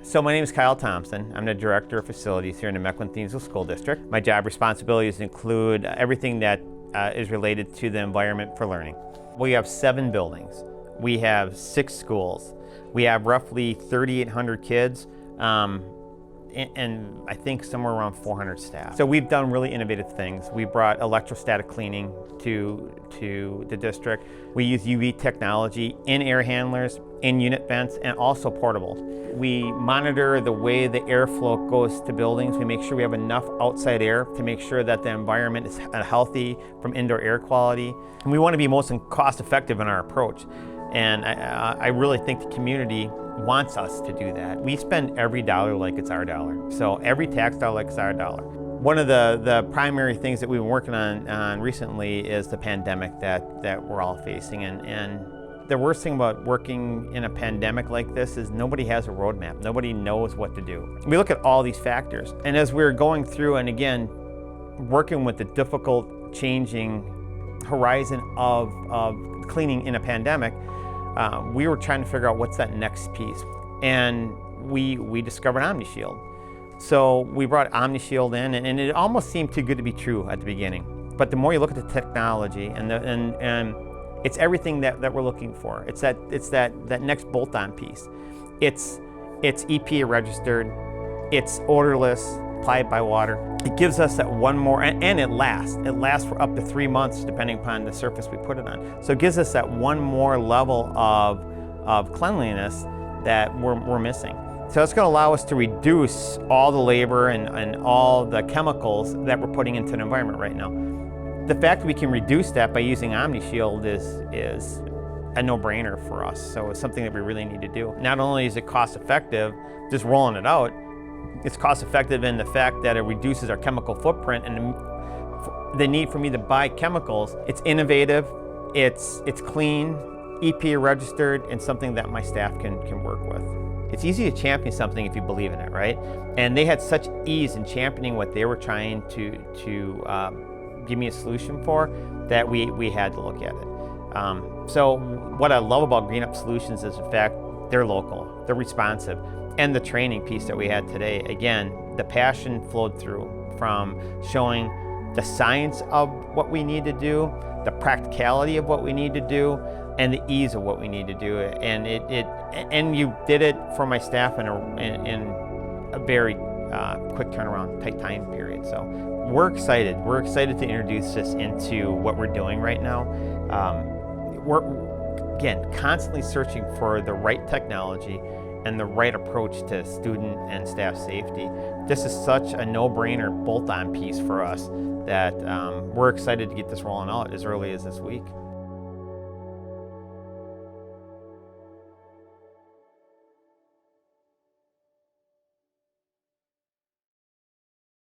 So my name is Kyle Thompson. I'm the Director of Facilities here in the Mequon-Thiensville School District. My job responsibilities include everything that is related to the environment for learning. We have 7 buildings. We have 6 schools. We have roughly 3,800 kids and I think somewhere around 400 staff. So we've done really innovative things. We brought electrostatic cleaning to the district. We use UV technology in air handlers, in unit vents, and also portables. We monitor the way the airflow goes to buildings. We make sure we have enough outside air to make sure that the environment is healthy from indoor air quality. And we want to be most cost effective in our approach. And I really think the community wants us to do that. We spend every dollar like it's our dollar. So every tax dollar like it's our dollar. One of the primary things that we've been working on recently is the pandemic that we're all facing. And the worst thing about working in a pandemic like this is nobody has a roadmap. Nobody knows what to do. We look at all these factors. And as we're going through and again, working with the difficult changing horizon of cleaning in a pandemic, we were trying to figure out what's that next piece. And we discovered OMNIShield. So we brought OMNIShield in, and it almost seemed too good to be true at the beginning. But the more you look at the technology, and it's everything that we're looking for. It's that next bolt-on piece. It's EPA-registered, it's odorless, applied by water. It gives us that one more, and it lasts. It lasts for up to 3 months depending upon the surface we put it on. So it gives us that one more level of cleanliness that we're missing. So it's going to allow us to reduce all the labor and all the chemicals that we're putting into the environment right now. The fact that we can reduce that by using OMNIShield is a no-brainer for us. So it's something that we really need to do. Not only is it cost effective, just rolling it out, it's cost effective in the fact that it reduces our chemical footprint and the need for me to buy chemicals. It's innovative, it's clean, EPA registered, and something that my staff can work with. It's easy to champion something if you believe in it, right? And they had such ease in championing what they were trying to give me a solution for that we had to look at it. So what I love about Green Up Solutions is the fact they're local, they're responsive. And the training piece that we had today, again, the passion flowed through from showing the science of what we need to do, the practicality of what we need to do, and the ease of what we need to do. And and you did it for my staff in a very quick turnaround, tight time period. So we're excited. We're excited to introduce this into what we're doing right now. We're, again, constantly searching for the right technology and the right approach to student and staff safety. This is such a no-brainer bolt-on piece for us that we're excited to get this rolling out as early as this week.